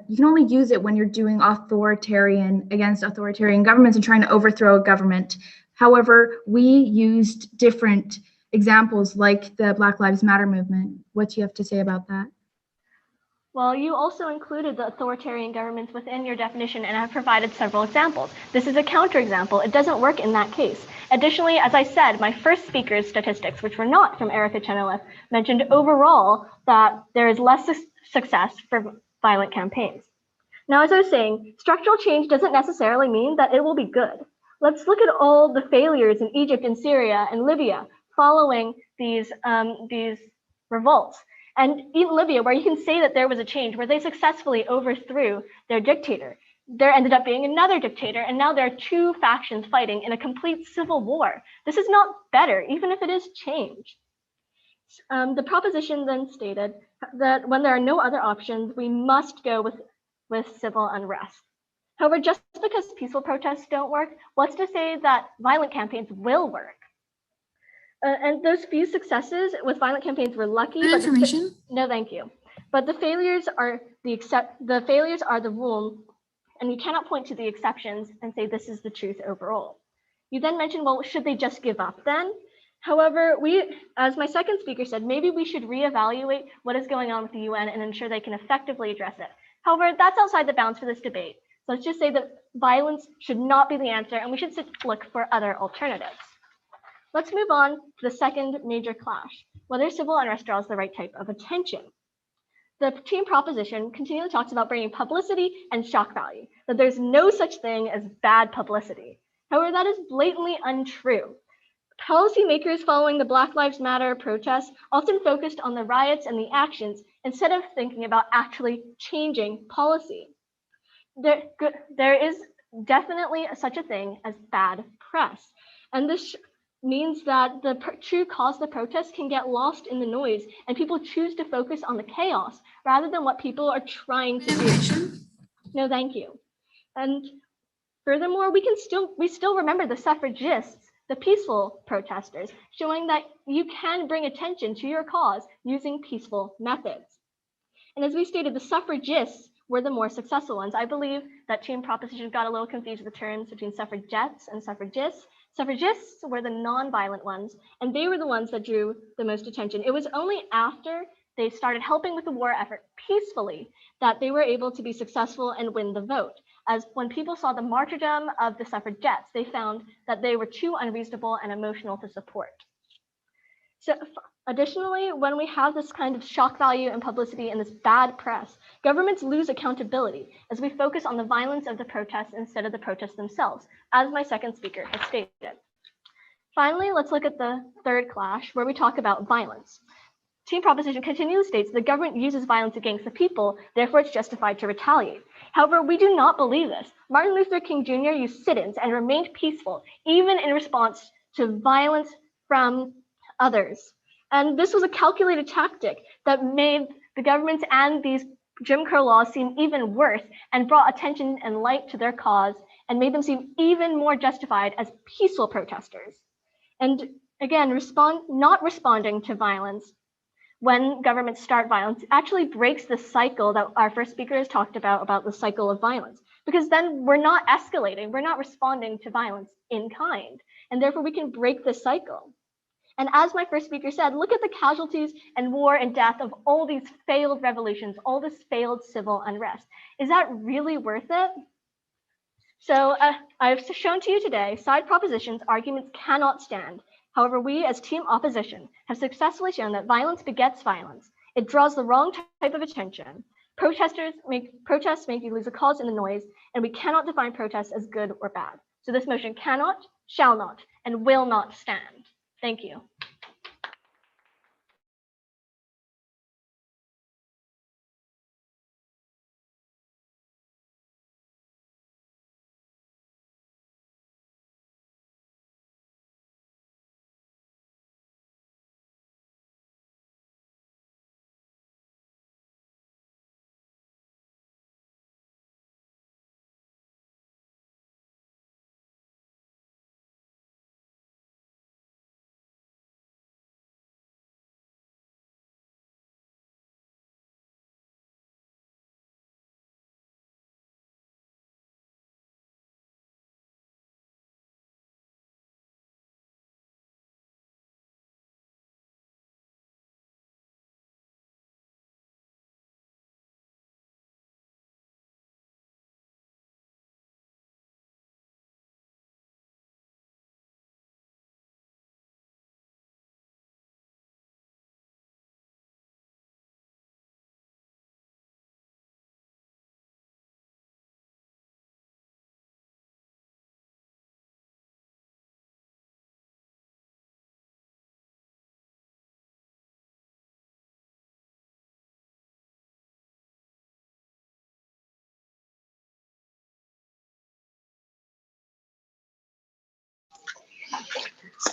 you can only use it when you're doing against authoritarian governments and trying to overthrow a government. However, we used different examples like the Black Lives Matter movement. What do you have to say about that? Well, you also included the authoritarian governments within your definition and have provided several examples. This is a counterexample. It doesn't work in that case. Additionally, as I said, my first speaker's statistics, which were not from Erica Chenoweth, mentioned overall that there is less success for violent campaigns. Now, as I was saying, structural change doesn't necessarily mean that it will be good. Let's look at all the failures in Egypt and Syria and Libya following these revolts. And in Libya, where you can say that there was a change, where they successfully overthrew their dictator, there ended up being another dictator, and now there are two factions fighting in a complete civil war. This is not better, even if it is change. The proposition then stated that when there are no other options, we must go with civil unrest. However, just because peaceful protests don't work, what's to say that violent campaigns will work? And those few successes with violent campaigns were lucky. Good information. No, thank you. But the failures are the rule, and you cannot point to the exceptions and say this is the truth overall. You then mentioned, well, should they just give up then? However, as my second speaker said, maybe we should reevaluate what is going on with the UN and ensure they can effectively address it. However, that's outside the bounds for this debate. So let's just say that violence should not be the answer, and we should look for other alternatives. Let's move on to the second major clash, whether civil unrest draws the right type of attention. The team proposition continually talks about bringing publicity and shock value, that there's no such thing as bad publicity. However, that is blatantly untrue. Policymakers following the Black Lives Matter protests often focused on the riots and the actions instead of thinking about actually changing policy. There is definitely such a thing as bad press, and this means that the true cause of the protest can get lost in the noise and people choose to focus on the chaos rather than what people are trying to do. No, thank you. And furthermore, we still remember the suffragists, the peaceful protesters, showing that you can bring attention to your cause using peaceful methods. And as we stated, the suffragists were the more successful ones. I believe that team proposition got a little confused with the terms between suffragettes and suffragists. Suffragists were the non-violent ones, and they were the ones that drew the most attention. It was only after they started helping with the war effort peacefully that they were able to be successful and win the vote. As when people saw the martyrdom of the suffragettes, they found that they were too unreasonable and emotional to support. So additionally, when we have this kind of shock value and publicity and this bad press, governments lose accountability as we focus on the violence of the protests instead of the protests themselves, as my second speaker has stated. Finally, let's look at the third clash where we talk about violence. Team proposition continually states the government uses violence against the people, therefore it's justified to retaliate. However, we do not believe this. Martin Luther King Jr. used sit-ins and remained peaceful, even in response to violence from others. And this was a calculated tactic that made the governments and these Jim Crow laws seem even worse and brought attention and light to their cause and made them seem even more justified as peaceful protesters. And again, not responding to violence when governments start violence actually breaks the cycle that our first speaker has talked about the cycle of violence, because then we're not escalating, we're not responding to violence in kind, and therefore we can break this cycle. And as my first speaker said, look at the casualties and war and death of all these failed revolutions, all this failed civil unrest. Is that really worth it? So I've shown to you today, side propositions arguments cannot stand. However, we as team opposition have successfully shown that violence begets violence. It draws the wrong type of attention. Protests make you lose a cause in the noise, and we cannot define protests as good or bad. So this motion cannot, shall not, and will not stand. Thank you.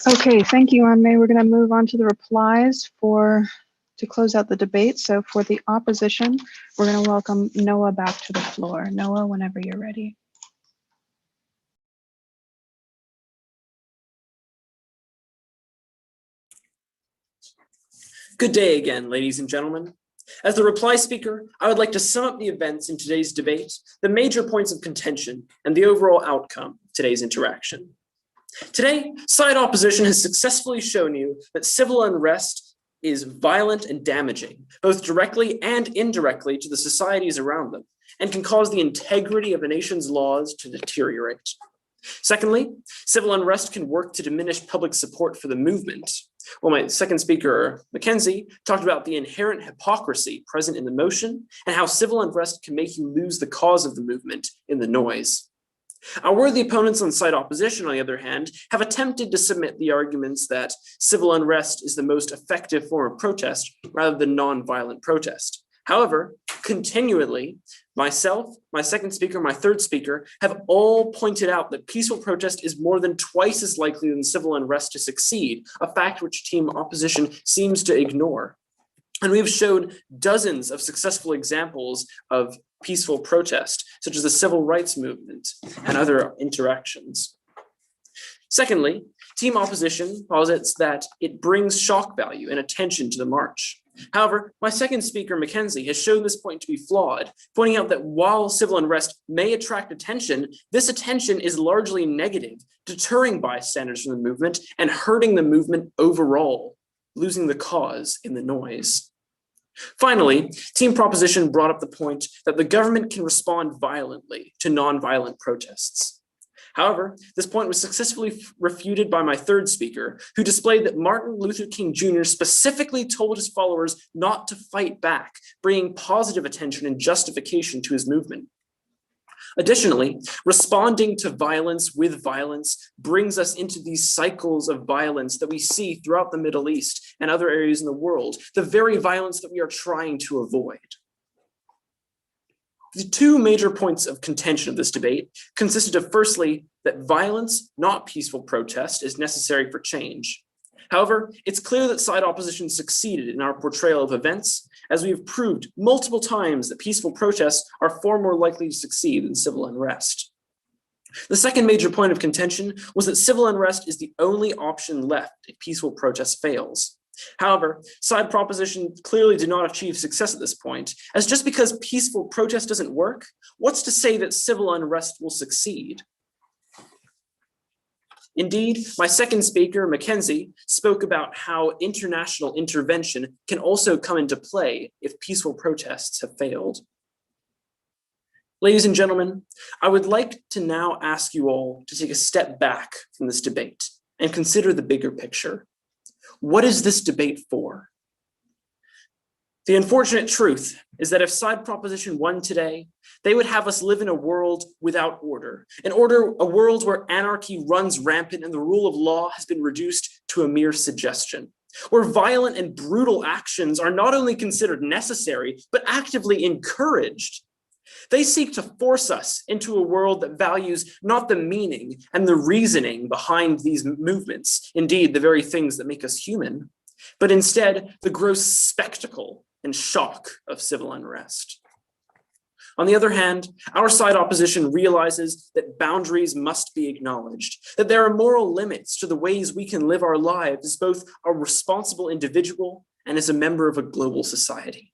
Okay, thank you, Anne-May. We're going to move on to the replies to close out the debate. So for the opposition, we're going to welcome Noah back to the floor. Noah, whenever you're ready. Good day again, ladies and gentlemen. As the reply speaker, I would like to sum up the events in today's debate, the major points of contention, and the overall outcome of today's interaction. Today, side opposition has successfully shown you that civil unrest is violent and damaging, both directly and indirectly to the societies around them, and can cause the integrity of a nation's laws to deteriorate. Secondly, civil unrest can work to diminish public support for the movement. Well, my second speaker, Mackenzie, talked about the inherent hypocrisy present in the motion and how civil unrest can make you lose the cause of the movement in the noise. Our worthy opponents on side opposition, on the other hand, have attempted to submit the arguments that civil unrest is the most effective form of protest rather than nonviolent protest. However, continually, myself, my second speaker, my third speaker have all pointed out that peaceful protest is more than twice as likely than civil unrest to succeed, a fact which team opposition seems to ignore. And we've shown dozens of successful examples of peaceful protest, such as the civil rights movement and other interactions. Secondly, team opposition posits that it brings shock value and attention to the march. However, my second speaker, Mackenzie, has shown this point to be flawed, pointing out that while civil unrest may attract attention, this attention is largely negative, deterring bystanders from the movement and hurting the movement overall, losing the cause in the noise. Finally, team proposition brought up the point that the government can respond violently to nonviolent protests. However, this point was successfully refuted by my third speaker, who displayed that Martin Luther King Jr. specifically told his followers not to fight back, bringing positive attention and justification to his movement. Additionally, responding to violence with violence brings us into these cycles of violence that we see throughout the Middle East and other areas in the world, the very violence that we are trying to avoid. The two major points of contention of this debate consisted of, firstly, that violence, not peaceful protest, is necessary for change. However, it's clear that side opposition succeeded in our portrayal of events, as we have proved multiple times that peaceful protests are far more likely to succeed than civil unrest. The second major point of contention was that civil unrest is the only option left if peaceful protest fails. However, side proposition clearly did not achieve success at this point, as just because peaceful protest doesn't work, what's to say that civil unrest will succeed? Indeed, my second speaker, Mackenzie, spoke about how international intervention can also come into play if peaceful protests have failed. Ladies and gentlemen, I would like to now ask you all to take a step back from this debate and consider the bigger picture. What is this debate for? The unfortunate truth is that if side proposition won today, they would have us live in a world without order, a world where anarchy runs rampant and the rule of law has been reduced to a mere suggestion, where violent and brutal actions are not only considered necessary, but actively encouraged. They seek to force us into a world that values not the meaning and the reasoning behind these movements, indeed the very things that make us human, but instead the gross spectacle and shock of civil unrest. On the other hand, our side opposition realizes that boundaries must be acknowledged, that there are moral limits to the ways we can live our lives as both a responsible individual and as a member of a global society.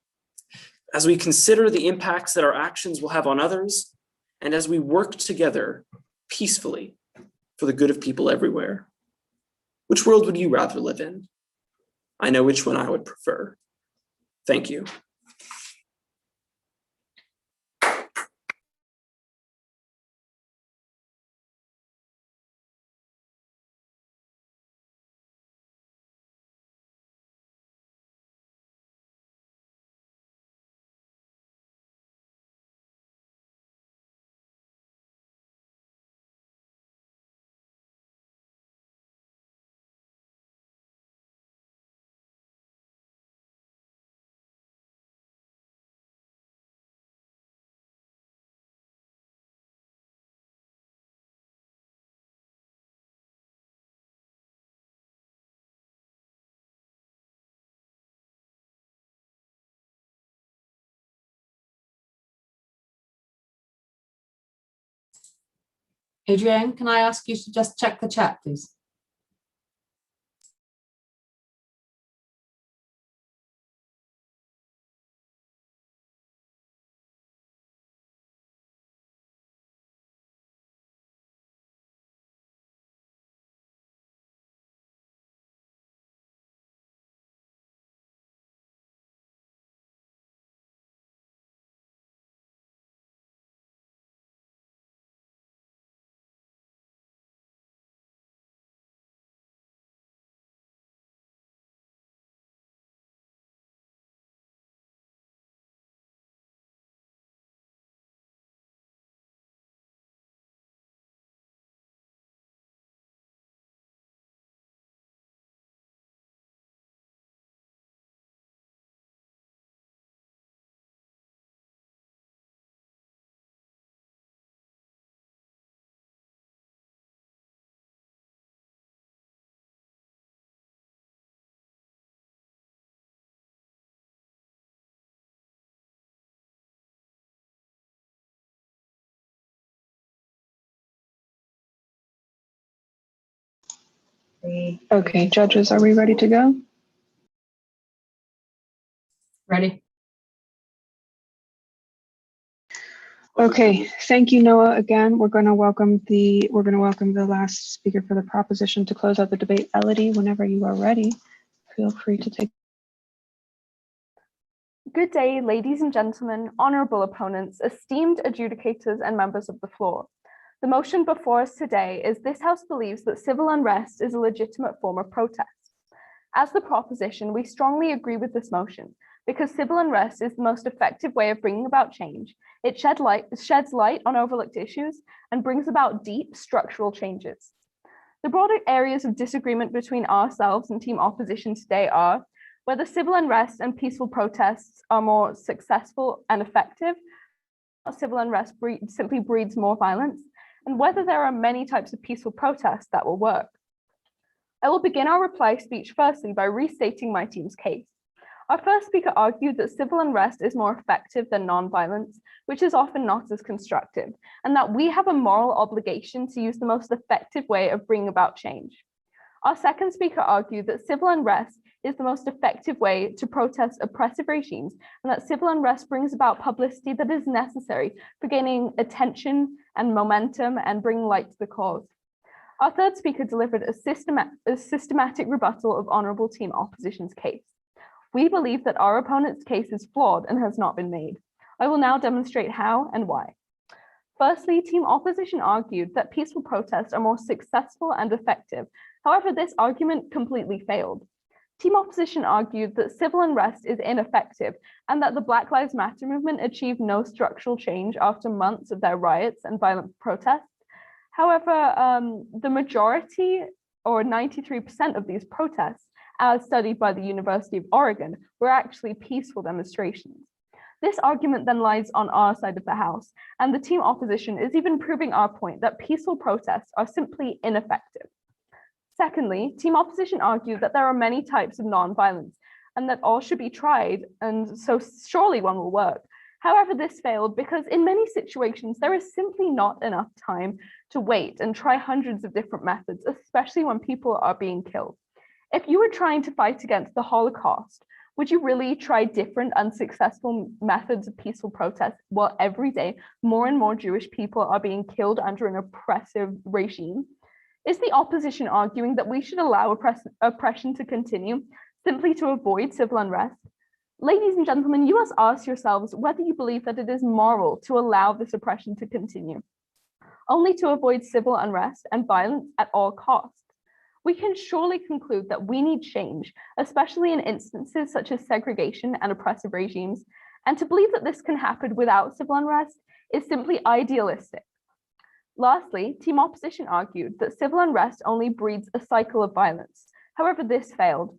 As we consider the impacts that our actions will have on others, and as we work together peacefully for the good of people everywhere. Which world would you rather live in? I know which one I would prefer. Thank you. Adrienne, can I ask you to just check the chat, please? Okay, judges, are we ready to go? Ready? Okay, thank you, Noah. Again, we're going to welcome the last speaker for the proposition to close out the debate. Elodie, whenever you are ready, feel free to take. Good day, ladies and gentlemen, honorable opponents, esteemed adjudicators and members of the floor. The motion before us today is this House believes that civil unrest is a legitimate form of protest. As the proposition, we strongly agree with this motion because civil unrest is the most effective way of bringing about change. It sheds light on overlooked issues and brings about deep structural changes. The broader areas of disagreement between ourselves and team opposition today are whether civil unrest and peaceful protests are more successful and effective, civil unrest simply breeds more violence, and whether there are many types of peaceful protests that will work. I will begin our reply speech firstly by restating my team's case. Our first speaker argued that civil unrest is more effective than nonviolence, which is often not as constructive, and that we have a moral obligation to use the most effective way of bringing about change. Our second speaker argued that civil unrest is the most effective way to protest oppressive regimes, and that civil unrest brings about publicity that is necessary for gaining attention and momentum and bringing light to the cause. Our third speaker delivered a systematic rebuttal of honourable team opposition's case. We believe that our opponent's case is flawed and has not been made. I will now demonstrate how and why. Firstly, team opposition argued that peaceful protests are more successful and effective. However, this argument completely failed. Team opposition argued that civil unrest is ineffective and that the Black Lives Matter movement achieved no structural change after months of their riots and violent protests. However, the majority, or 93% of these protests, as studied by the University of Oregon, were actually peaceful demonstrations. This argument then lies on our side of the house, and the team opposition is even proving our point that peaceful protests are simply ineffective. Secondly, team opposition argued that there are many types of non-violence and that all should be tried, and so surely one will work. However, this failed because in many situations, there is simply not enough time to wait and try hundreds of different methods, especially when people are being killed. If you were trying to fight against the Holocaust, would you really try different unsuccessful methods of peaceful protest while every day more and more Jewish people are being killed under an oppressive regime? Is the opposition arguing that we should allow oppression to continue simply to avoid civil unrest? Ladies and gentlemen, you must ask yourselves whether you believe that it is moral to allow this oppression to continue, only to avoid civil unrest and violence at all costs. We can surely conclude that we need change, especially in instances such as segregation and oppressive regimes, and to believe that this can happen without civil unrest is simply idealistic. Lastly, team opposition argued that civil unrest only breeds a cycle of violence. However, this failed.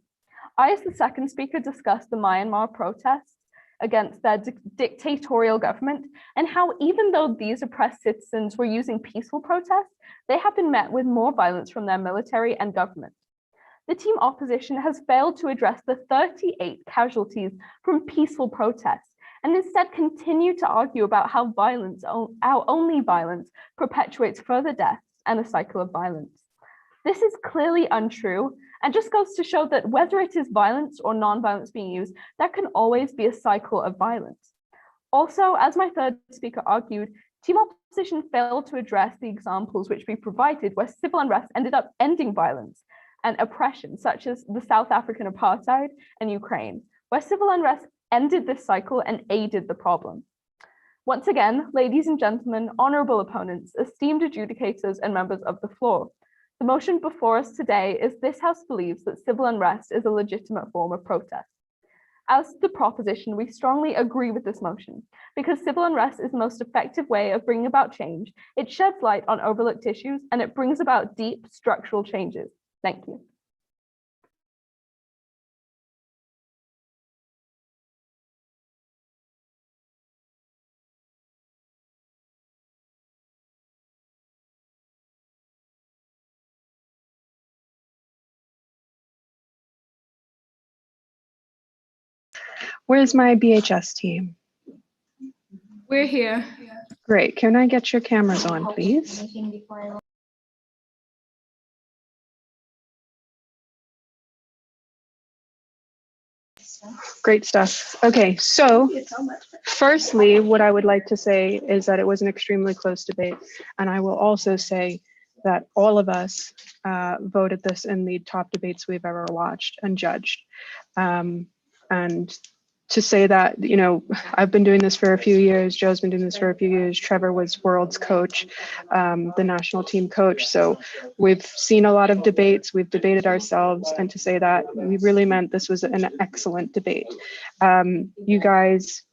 I, as the second speaker, discussed the Myanmar protests against their dictatorial government and how even though these oppressed citizens were using peaceful protests, they have been met with more violence from their military and government. The team opposition has failed to address the 38 casualties from peaceful protests and instead continue to argue about how only violence perpetuates further deaths and a cycle of violence. This is clearly untrue and just goes to show that whether it is violence or non-violence being used, there can always be a cycle of violence. Also, as my third speaker argued, team opposition failed to address the examples which we provided where civil unrest ended up ending violence and oppression, such as the South African apartheid and Ukraine, where civil unrest ended this cycle and aided the problem. Once again, ladies and gentlemen, honorable opponents, esteemed adjudicators and members of the floor, the motion before us today is this House believes that civil unrest is a legitimate form of protest. As the proposition, we strongly agree with this motion because civil unrest is the most effective way of bringing about change. It sheds light on overlooked issues and it brings about deep structural changes. Thank you. Where's my BHS team? We're here. Great. Can I get your cameras on, please? Great stuff. Okay, so firstly, what I would like to say is that it was an extremely close debate. And I will also say that all of us voted this in the top debates we've ever watched and judged. And to say that, you know, I've been doing this for a few years, Joe's been doing this for a few years, Trevor was world's coach, the national team coach. So we've seen a lot of debates, we've debated ourselves, and to say that we really meant this was an excellent debate. You guys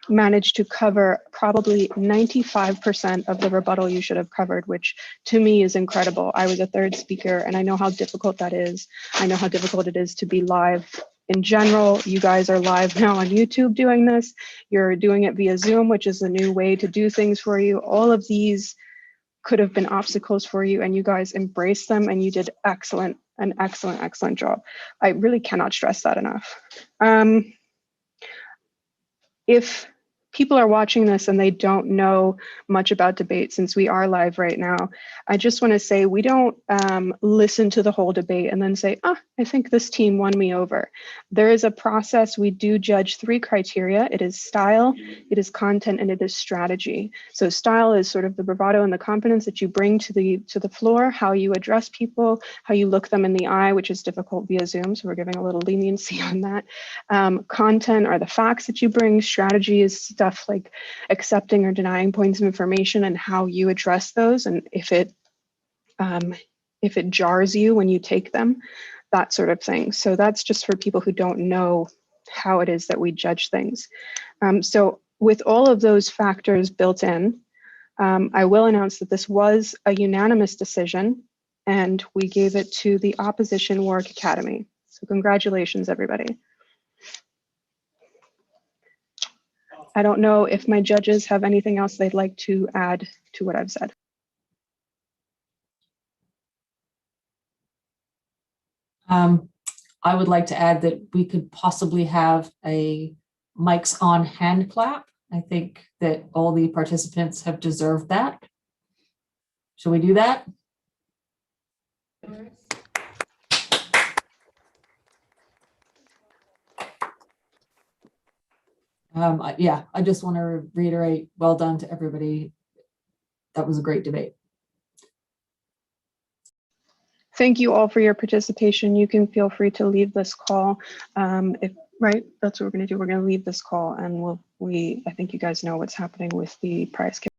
managed to cover probably 95% of the rebuttal you should have covered, which to me is incredible. I was a third speaker and I know how difficult that is. I know how difficult it is to be live in general. You guys are live now on YouTube doing this. You're doing it via Zoom, which is a new way to do things for you. All of these could have been obstacles for you and you guys embraced them and you did an excellent job. I really cannot stress that enough. If people are watching this and they don't know much about debate, since we are live right now, I just want to say we don't listen to the whole debate and then say, I think this team won me over. There is a process. We do judge 3 criteria. It is style, it is content, and it is strategy. So style is sort of the bravado and the confidence that you bring to the floor, how you address people, how you look them in the eye, which is difficult via Zoom, so we're giving a little leniency on that. Content are the facts that you bring. Strategy is stuff like accepting or denying points of information and how you address those, and if it jars you when you take them, that sort of thing. So that's just for people who don't know how it is that we judge things. So with all of those factors built in, I will announce that this was a unanimous decision, and we gave it to the opposition Warwick Academy. So congratulations, everybody. I don't know if my judges have anything else they'd like to add to what I've said. I would like to add that we could possibly have a mics on hand clap. I think that all the participants have deserved that. Shall we do that? Yeah, I just want to reiterate, well done to everybody. That was a great debate. Thank you all for your participation. You can feel free to leave this call. Right, that's what we're going to do. We're going to leave this call, and I think you guys know what's happening with the prize.